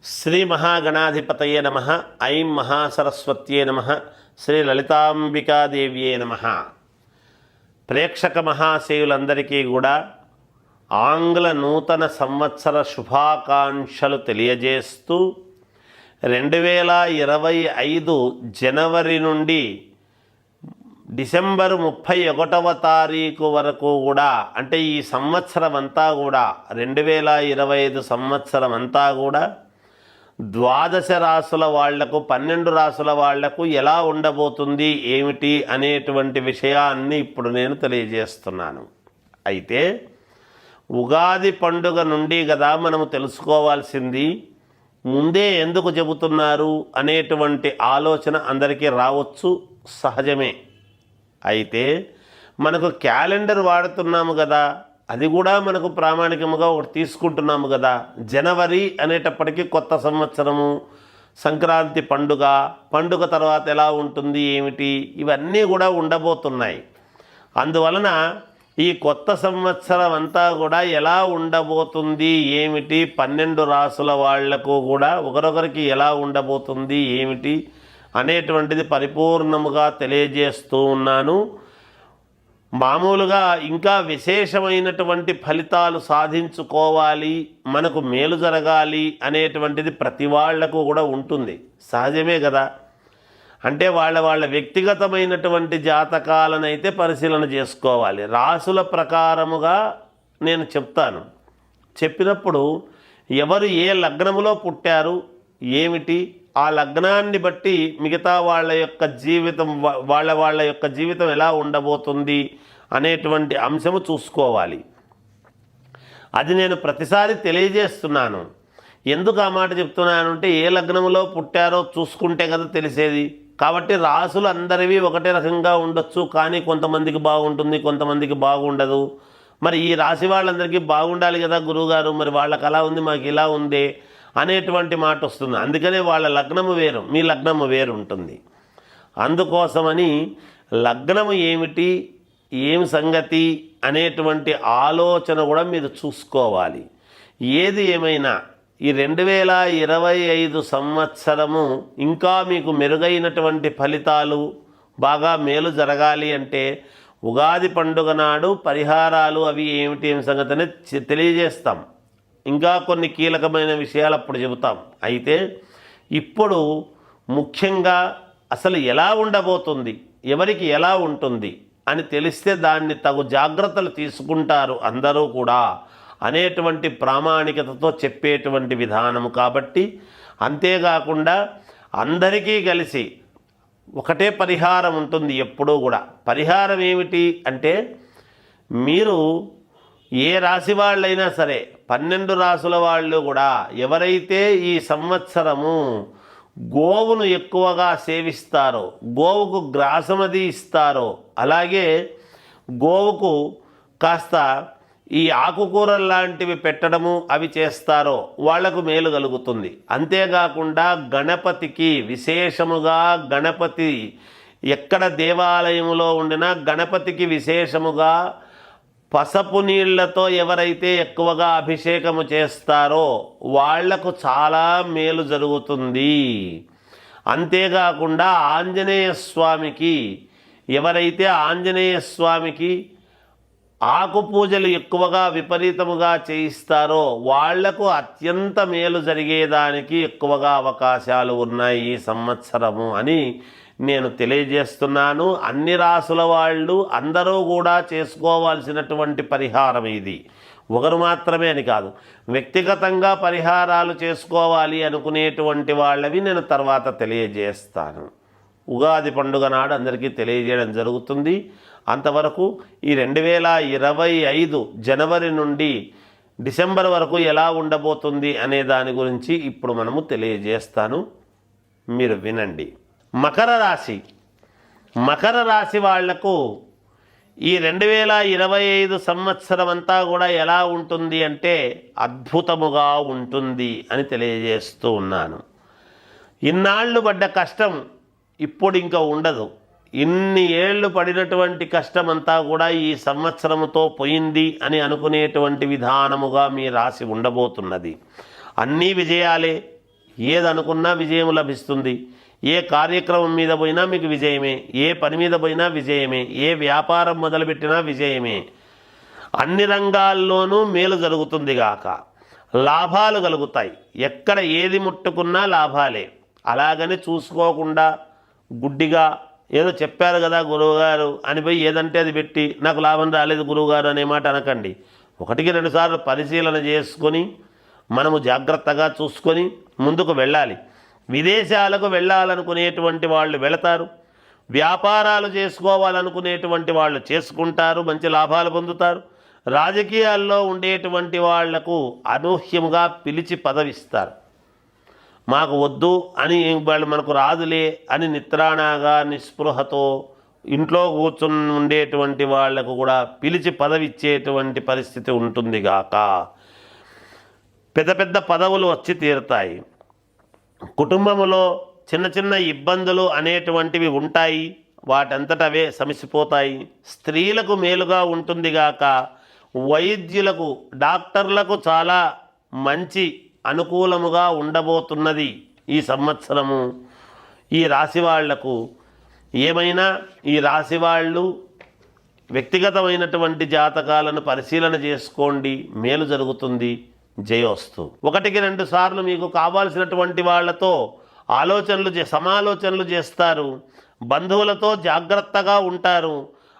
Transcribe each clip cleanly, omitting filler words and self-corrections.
శ్రీ మహాగణాధిపతయే నమః. ఐం మహాసరస్వత్యే నమః. శ్రీ లలితాంబికాదేవ్యే నమః. ప్రేక్షక మహాశయులందరికీ కూడా ఆంగ్ల నూతన సంవత్సర శుభాకాంక్షలు తెలియజేస్తూ 2025 జనవరి నుండి డిసెంబర్ 31వ తారీఖు వరకు కూడా, అంటే ఈ సంవత్సరం అంతా కూడా 2025 సంవత్సరం అంతా కూడా ద్వాదశ రాసుల వాళ్లకు 12 రాసుల వాళ్లకు ఎలా ఉండబోతుంది ఏమిటి అనేటువంటి విషయాన్ని ఇప్పుడు నేను తెలియజేస్తున్నాను. అయితే ఉగాది పండుగ నుండి కదా మనము తెలుసుకోవాల్సింది. ముందే ఎందుకు చెబుతున్నారు అనేటువంటి ఆలోచన అందరికీ రావచ్చు, సహజమే. అయితే మనకు క్యాలెండర్ వాడుతున్నాము కదా, అది కూడా మనకు ప్రామాణికముగా ఒకటి తీసుకుంటున్నాము కదా. జనవరి అనేటప్పటికీ కొత్త సంవత్సరము, సంక్రాంతి పండుగ తర్వాత ఎలా ఉంటుంది ఏమిటి, ఇవన్నీ కూడా ఉండబోతున్నాయి. అందువలన ఈ కొత్త సంవత్సరం అంతా కూడా ఎలా ఉండబోతుంది ఏమిటి, 12 రాసుల వాళ్లకు కూడా ఒకరొకరికి ఎలా ఉండబోతుంది ఏమిటి అనేటువంటిది పరిపూర్ణముగా తెలియజేస్తూ ఉన్నాను. మామూలుగా ఇంకా విశేషమైనటువంటి ఫలితాలు సాధించుకోవాలి, మనకు మేలు జరగాలి అనేటువంటిది ప్రతి వాళ్లకు కూడా ఉంటుంది, సహజమే కదా. అంటే వాళ్ళ వ్యక్తిగతమైనటువంటి జాతకాలనైతే పరిశీలన చేసుకోవాలి. రాసుల ప్రకారముగా నేను చెప్తాను. చెప్పినప్పుడు ఎవరు ఏ లగ్నములో పుట్టారు ఏమిటి, ఆ లగ్నాన్ని బట్టి మిగతా వాళ్ళ యొక్క జీవితం ఎలా ఉండబోతుంది అనేటువంటి అంశము చూసుకోవాలి. అది నేను ప్రతిసారి తెలియజేస్తున్నాను. ఎందుకు ఆ మాట చెప్తున్నానంటే, ఏ లగ్నంలో పుట్టారో చూసుకుంటే కదా తెలిసేది. కాబట్టి రాసులు అందరివి ఒకటే రకంగా ఉండొచ్చు, కానీ కొంతమందికి బాగుంటుంది, కొంతమందికి బాగుండదు. మరి ఈ రాశి వాళ్ళందరికీ బాగుండాలి కదా గురువుగారు, మరి వాళ్ళకి అలా ఉంది మాకు ఇలా ఉంది అనేటువంటి మాట వస్తుంది. అందుకనే వాళ్ళ లగ్నము వేరు, మీ లగ్నము వేరు ఉంటుంది. అందుకోసమని లగ్నము ఏమిటి, ఏం సంగతి అనేటువంటి ఆలోచన కూడా మీరు చూసుకోవాలి. ఏది ఏమైనా ఈ 2025 సంవత్సరము ఇంకా మీకు మెరుగైనటువంటి ఫలితాలు, బాగా మేలు జరగాలి అంటే ఉగాది పండుగ నాడు పరిహారాలు అవి ఏమిటి సంగతి అనేది తెలియజేస్తాం. ఇంకా కొన్ని కీలకమైన విషయాలు అప్పుడు చెబుతాం. అయితే ఇప్పుడు ముఖ్యంగా అసలు ఎలా ఉండబోతుంది, ఎవరికి ఎలా ఉంటుంది అని తెలిస్తే దాన్ని తగు జాగ్రత్తలు తీసుకుంటారు అందరూ కూడా అనేటువంటి ప్రామాణికతతో చెప్పేటువంటి విధానము. కాబట్టి అంతేకాకుండా అందరికీ కలిసి ఒకటే పరిహారం ఉంటుంది ఎప్పుడూ కూడా. పరిహారం ఏమిటి అంటే, మీరు ఏ రాశి వాళ్ళైనా సరే 12 రాసుల వాళ్ళు కూడా ఎవరైతే ఈ సంవత్సరము గోవును ఎక్కువగా సేవిస్తారో, గోవుకు గ్రాసమది ఇస్తారో, అలాగే గోవుకు కాస్త ఈ ఆకుకూరలు లాంటివి పెట్టడము అవి చేస్తారో వాళ్లకు మేలు కలుగుతుంది. అంతేకాకుండా గణపతికి విశేషముగా, గణపతి ఎక్కడ దేవాలయంలో ఉండినా గణపతికి విశేషముగా పసుపు నీళ్లతో ఎవరైతే ఎక్కువగా అభిషేకము చేస్తారో వాళ్లకు చాలా మేలు జరుగుతుంది. అంతేకాకుండా ఆంజనేయ స్వామికి ఎవరైతే ఆంజనేయ స్వామికి ఆకు పూజలు ఎక్కువగా విపరీతముగా చేయిస్తారో వాళ్లకు అత్యంత మేలు జరిగేదానికి ఎక్కువగా అవకాశాలు ఉన్నాయి ఈ సంవత్సరము అని నేను తెలియజేస్తున్నాను. అన్ని రాసుల వాళ్ళు అందరూ కూడా చేసుకోవాల్సినటువంటి పరిహారం ఇది. ఒకరు మాత్రమే అని కాదు, వ్యక్తిగతంగా పరిహారాలు చేసుకోవాలి అనుకునేటువంటి వాళ్ళవి నేను తర్వాత తెలియజేస్తాను. ఉగాది పండుగ నాడు అందరికీ తెలియజేయడం జరుగుతుంది. అంతవరకు ఈ 2025 జనవరి నుండి డిసెంబర్ వరకు ఎలా ఉండబోతుంది అనే దాని గురించి ఇప్పుడు మనము తెలియజేస్తాను, మీరు వినండి. మకర రాశి వాళ్లకు ఈ 2025 సంవత్సరం అంతా కూడా ఎలా ఉంటుంది అంటే అద్భుతముగా ఉంటుంది అని తెలియజేస్తూ ఉన్నాను. ఇన్నాళ్ళు పడ్డ కష్టం ఇప్పుడు ఇంకా ఉండదు. ఇన్ని ఏళ్ళు పడినటువంటి కష్టమంతా కూడా ఈ సంవత్సరముతో పోయింది అని అనుకునేటువంటి విధానముగా మీ రాశి ఉండబోతున్నది. అన్నీ విజయాలే, ఏదనుకున్నా విజయం లభిస్తుంది. ఏ కార్యక్రమం మీద పోయినా మీకు విజయమే, ఏ పని మీద పోయినా విజయమే, ఏ వ్యాపారం మొదలుపెట్టినా విజయమే. అన్ని రంగాల్లోనూ మేలు జరుగుతుంది గాక, లాభాలు కలుగుతాయి. ఎక్కడ ఏది ముట్టుకున్నా లాభాలే. అలాగని చూసుకోకుండా గుడ్డిగా ఏదో చెప్పారు కదా గురువుగారు అని పోయి ఏదంటే అది పెట్టి నాకు లాభం రాలేదు గురువుగారు అనే మాట అనకండి. 1-2 సార్లు పరిశీలన చేసుకొని మనము జాగ్రత్తగా చూసుకొని ముందుకు వెళ్ళాలి. విదేశాలకు వెళ్ళాలనుకునేటువంటి వాళ్ళు వెళతారు, వ్యాపారాలు చేసుకోవాలనుకునేటువంటి వాళ్ళు చేసుకుంటారు, మంచి లాభాలు పొందుతారు. రాజకీయాల్లో ఉండేటువంటి వాళ్లకు అనూహ్యంగా పిలిచి పదవిస్తారు. మాకు వద్దు అని వాళ్ళు మనకు రాదులే అని నిద్రాణగా నిస్పృహతో ఇంట్లో కూర్చుని ఉండేటువంటి వాళ్లకు కూడా పిలిచి పదవి ఇచ్చేటువంటి పరిస్థితి ఉంటుంది గాక. పెద్ద పెద్ద పదవులు వచ్చి తీరుతాయి. కుటుంబంలో చిన్న చిన్న ఇబ్బందులు అనేటువంటివి ఉంటాయి, వాటంతటవే సమసిపోతాయి. స్త్రీలకు మేలుగా ఉంటుంది గాక, వైద్యులకు డాక్టర్లకు చాలా మంచి అనుకూలముగా ఉండబోతున్నది ఈ సంవత్సరము. ఈ రాశి వాళ్లకు ఏమైనా ఈ రాశి వాళ్ళు వ్యక్తిగతమైనటువంటి జాతకాలను పరిశీలన చేసుకోండి, మేలు జరుగుతుంది. జయోస్తు. 1-2 సార్లు మీకు కావాల్సినటువంటి వాళ్లతో సమాలోచనలు చేస్తారు, బంధువులతో జాగ్రత్తగా ఉంటారు,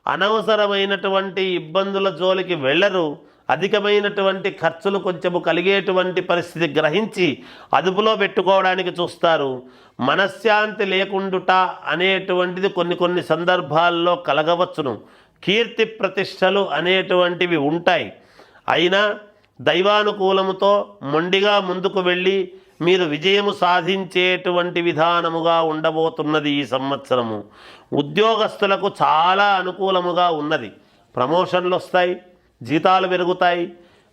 అనవసరమైనటువంటి ఇబ్బందుల జోలికి వెళ్ళరు. అధికమైనటువంటి ఖర్చులు కొంచెము కలిగేటువంటి పరిస్థితి గ్రహించి అదుపులో పెట్టుకోవడానికి చూస్తారు. మనశ్శాంతి లేకుండుట అనేటువంటిది కొన్ని సందర్భాల్లో కలగవచ్చును. కీర్తి ప్రతిష్టలు అనేటువంటివి ఉంటాయి. అయినా దైవానుకూలముతో మొండిగా ముందుకు వెళ్ళి మీరు విజయము సాధించేటువంటి విధానముగా ఉండబోతున్నది ఈ సంవత్సరము. ఉద్యోగస్తులకు చాలా అనుకూలముగా ఉన్నది. ప్రమోషన్లు వస్తాయి, జీతాలు పెరుగుతాయి,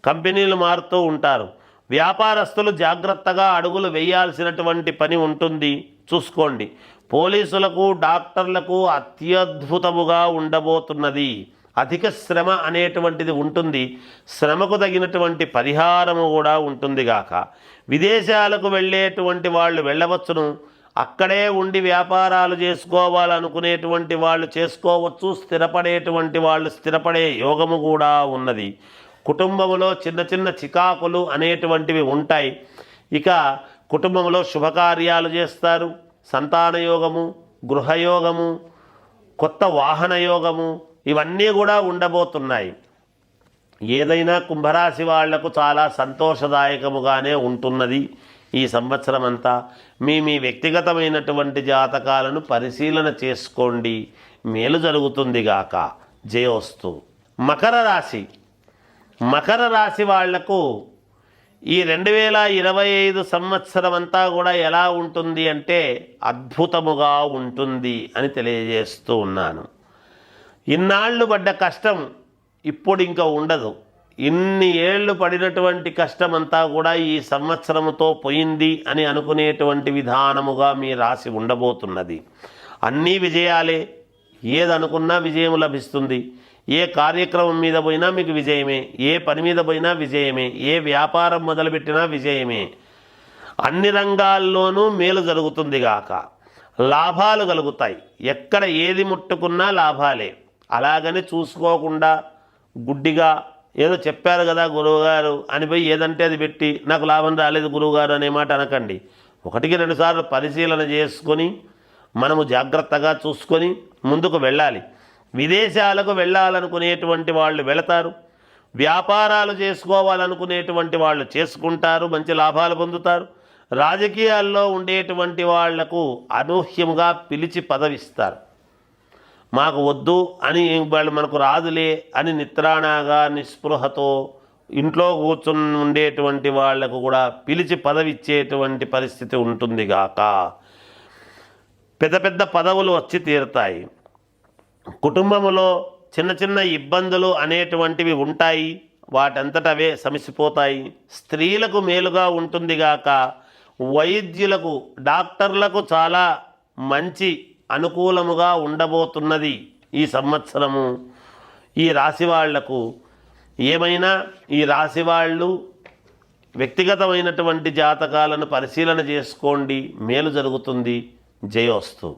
కంపెనీలు మారుతూ ఉంటారు. వ్యాపారస్తులు జాగ్రత్తగా అడుగులు వేయాల్సినటువంటి పని ఉంటుంది, చూసుకోండి. పోలీసులకు డాక్టర్లకు అత్యద్భుతముగా ఉండబోతున్నది. అధిక శ్రమ అనేటువంటిది ఉంటుంది, శ్రమకు తగినటువంటి పరిహారము కూడా ఉంటుంది గాక. విదేశాలకు వెళ్ళేటువంటి వాళ్ళు వెళ్ళవచ్చును, అక్కడే ఉండి వ్యాపారాలు చేసుకోవాలనుకునేటువంటి వాళ్ళు చేసుకోవచ్చు, స్థిరపడేటువంటి వాళ్ళు స్థిరపడే యోగము కూడా ఉన్నది. కుటుంబంలో చిన్న చికాకులు అనేటువంటివి ఉంటాయి. ఇక కుటుంబంలో శుభకార్యాలు చేస్తారు, సంతాన యోగము, గృహయోగము, కొత్త వాహన యోగము, ఇవన్నీ కూడా ఉండబోతున్నాయి. ఏదైనా కుంభరాశి వాళ్లకు చాలా సంతోషదాయకముగానే ఉంటున్నది ఈ సంవత్సరం అంతా. మీ వ్యక్తిగతమైనటువంటి జాతకాలను పరిశీలన చేసుకోండి, మేలు జరుగుతుంది గాక. జయోస్తు. మకర రాశి వాళ్లకు ఈ 2025 సంవత్సరం అంతా కూడా ఎలా ఉంటుంది అంటే అద్భుతముగా ఉంటుంది అని తెలియజేస్తూ ఉన్నాను. ఇన్నాళ్ళు పడ్డ కష్టం ఇప్పుడు ఇంకా ఉండదు. ఇన్ని ఏళ్ళు పడినటువంటి కష్టమంతా కూడా ఈ సంవత్సరముతో పోయింది అని అనుకునేటువంటి విధానముగా మీ రాశి ఉండబోతున్నది. అన్నీ విజయాలే, ఏదనుకున్నా విజయం లభిస్తుంది. ఏ కార్యక్రమం మీద పోయినా మీకు విజయమే, ఏ పని మీద పోయినా విజయమే, ఏ వ్యాపారం మొదలుపెట్టినా విజయమే. అన్ని రంగాల్లోనూ మేలు జరుగుతుంది గాక, లాభాలు కలుగుతాయి. ఎక్కడ ఏది ముట్టుకున్నా లాభాలే. అలాగని చూసుకోకుండా గుడ్డిగా ఏదో చెప్పారు కదా గురువుగారు అని పోయి ఏదంటే అది పెట్టి నాకు లాభం రాలేదు గురువుగారు అనే మాట అనకండి. 1-2 సార్లు పరిశీలన చేసుకొని మనము జాగ్రత్తగా చూసుకొని ముందుకు వెళ్ళాలి. విదేశాలకు వెళ్ళాలనుకునేటువంటి వాళ్ళు వెళతారు, వ్యాపారాలు చేసుకోవాలనుకునేటువంటి వాళ్ళు చేసుకుంటారు, మంచి లాభాలు పొందుతారు. రాజకీయాల్లో ఉండేటువంటి వాళ్లకు అనూహ్యంగా పిలిచి పదవిస్తారు. మాకు వద్దు అని వాళ్ళు మనకు రాదులే అని నిద్రాణగా నిస్పృహతో ఇంట్లో కూర్చుని ఉండేటువంటి వాళ్లకు కూడా పిలిచి పదవి ఇచ్చేటువంటి పరిస్థితి ఉంటుంది గాక. పెద్ద పెద్ద పదవులు వచ్చి తీరుతాయి. కుటుంబంలో చిన్న ఇబ్బందులు అనేటువంటివి ఉంటాయి, వాటంతటవే సమసిపోతాయి. స్త్రీలకు మేలుగా ఉంటుంది గాక, వైద్యులకు డాక్టర్లకు చాలా మంచి అనుకూలముగా ఉండబోతున్నది ఈ సంవత్సరము. ఈ రాశి వాళ్లకు ఏమైనా ఈ రాశి వాళ్ళు వ్యక్తిగతమైనటువంటి జాతకాలను పరిశీలన చేసుకోండి, మేలు జరుగుతుంది. జయోస్తు.